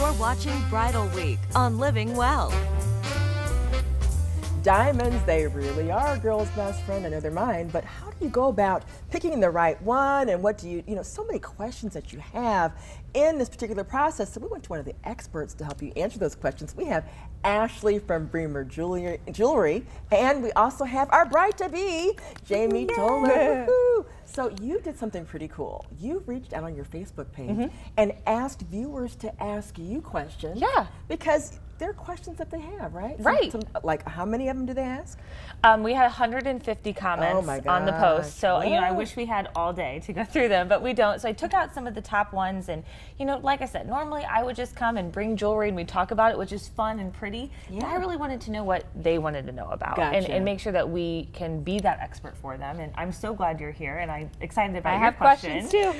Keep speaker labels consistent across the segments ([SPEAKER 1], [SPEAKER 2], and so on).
[SPEAKER 1] You're watching Bridal Week on Living Well.
[SPEAKER 2] Diamonds, they really are a girl's best friend. I know they're mine, but how do you go about picking the right one, and what do you, so many questions that you have in this particular process. So we went to one of the experts to help you answer those questions. We have Ashley from Bremer Jewelry, and we also have our bride-to-be, Jamie Toller. Woo-hoo. So you did something pretty cool. You reached out on your Facebook page and asked viewers to ask you questions.
[SPEAKER 3] Yeah.
[SPEAKER 2] Because they're questions that they have, right?
[SPEAKER 3] Right.
[SPEAKER 2] Like how many of them do they ask?
[SPEAKER 3] We had 150 comments on the post, so I wish we had all day to go through them, but we don't. So I took out some of the top ones, and like I said, normally I would just come and bring jewelry and we'd talk about it, which is fun and pretty.
[SPEAKER 2] Yeah.
[SPEAKER 3] But I really wanted to know what they wanted to know about,
[SPEAKER 2] Gotcha.
[SPEAKER 3] and make sure that we can be that expert for them. And I'm so glad you're here, and I'm excited about your
[SPEAKER 4] have questions too.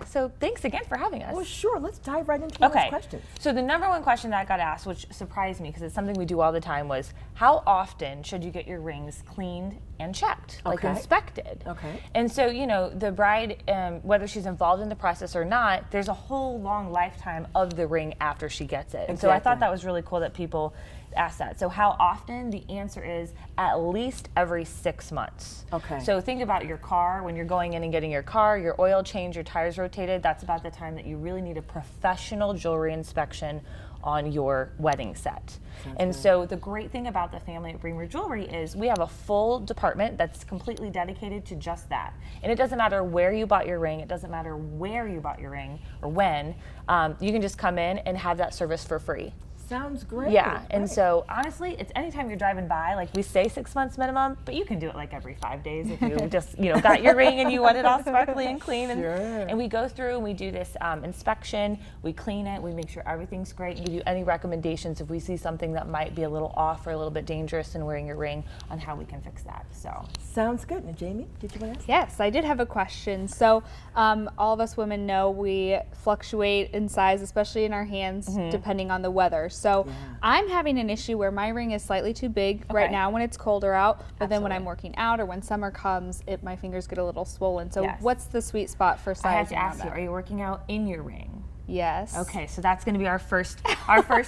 [SPEAKER 3] So thanks again for having us.
[SPEAKER 2] Well, sure. Let's dive right into those questions.
[SPEAKER 3] So the number one question that got asked, which surprised me because it's something we do all the time, was how often should you get your rings cleaned and checked, like inspected?
[SPEAKER 2] Okay.
[SPEAKER 3] And so, the bride, whether she's involved in the process or not, there's a whole long lifetime of the ring after she gets it. And so I thought that was really cool that people asked that. So how often? The answer is at least every 6 months.
[SPEAKER 2] Okay.
[SPEAKER 3] So think about your car. When you're going in and getting your car, your oil change, your tires rotated, that's about the time that you really need a professional jewelry inspection on your wedding set. So the great thing about the family at Bremer Jewelry is we have a full department that's completely dedicated to just that. And it doesn't matter where you bought your ring, it doesn't matter where you bought your ring or when, you can just come in and have that service for free.
[SPEAKER 2] Sounds great.
[SPEAKER 3] Yeah, and so honestly, it's anytime you're driving by, like we say 6 months minimum, but you can do it like every 5 days if you just, got your ring and you want it all sparkly and clean. And we go through and we do this inspection, we clean it, we make sure everything's great, and give you any recommendations if we see something that might be a little off or a little bit dangerous in wearing your ring on how we can fix that. So
[SPEAKER 2] sounds good. Now, Jamie, did you want to ask?
[SPEAKER 4] Yes, I did have a question. So all of us women know we fluctuate in size, especially in our hands, depending on the weather. So I'm having an issue where my ring is slightly too big right now when it's colder out, but then when I'm working out or when summer comes, my fingers get a little swollen. So what's the sweet spot for size?
[SPEAKER 3] I have to ask you, are you working out in your ring?
[SPEAKER 4] Yes.
[SPEAKER 3] Okay, so that's going to be our first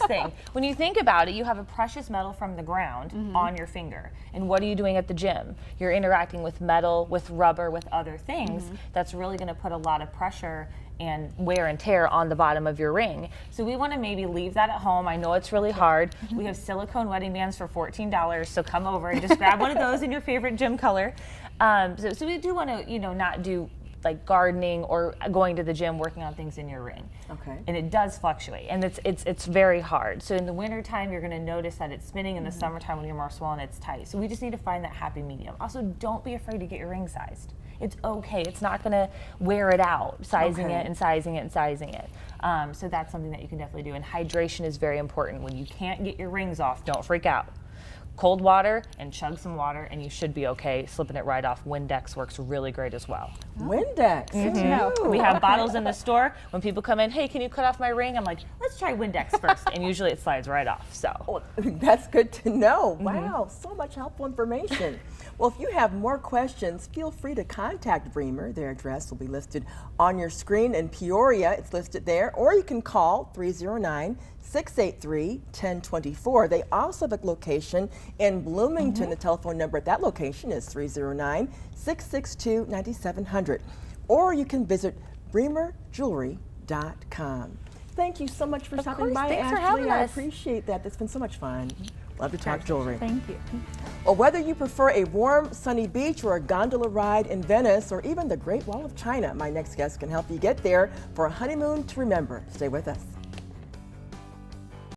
[SPEAKER 3] thing. When you think about it, you have a precious metal from the ground on your finger. And what are you doing at the gym? You're interacting with metal, with rubber, with other things. That's really going to put a lot of pressure and wear and tear on the bottom of your ring. So we want to maybe leave that at home. I know it's really hard. We have silicone wedding bands for $14, so come over and just grab one of those in your favorite gym color. So we do want to, not do like gardening or going to the gym working on things in your ring.
[SPEAKER 2] Okay.
[SPEAKER 3] And it does fluctuate, and it's very hard. So in the wintertime, you're going to notice that it's spinning. In the summertime, when you're more swollen, it's tight. So we just need to find that happy medium. Also, don't be afraid to get your ring sized. It's okay. It's not going to wear it out, sizing it and sizing it and sizing it. So that's something that you can definitely do. And hydration is very important. When you can't get your rings off, don't freak out. Cold water and chug some water, and you should be okay. Slipping it right off. Windex works really great as well.
[SPEAKER 2] Windex. Ooh.
[SPEAKER 3] We have bottles in the store. When people come in, hey, can you cut off my ring? I'm like, let's try Windex first, and usually it slides right off. So
[SPEAKER 2] Oh, that's good to know. Wow, so much helpful information. Well, if you have more questions, feel free to contact Bremer. Their address will be listed on your screen. In Peoria, it's listed there, or you can call 309-683-1024. They also have a location in Bloomington. The telephone number at that location is 309-662-9700. Or you can visit bremerjewelry.com. Thank you so much for stopping by,
[SPEAKER 3] Thanks for
[SPEAKER 2] Ashley.
[SPEAKER 3] having
[SPEAKER 2] I
[SPEAKER 3] us.
[SPEAKER 2] appreciate that. That's been so much fun. Love to talk jewelry.
[SPEAKER 4] Thank you.
[SPEAKER 2] Well, whether you prefer a warm, sunny beach or a gondola ride in Venice or even the Great Wall of China, my next guest can help you get there for a honeymoon to remember. Stay with us.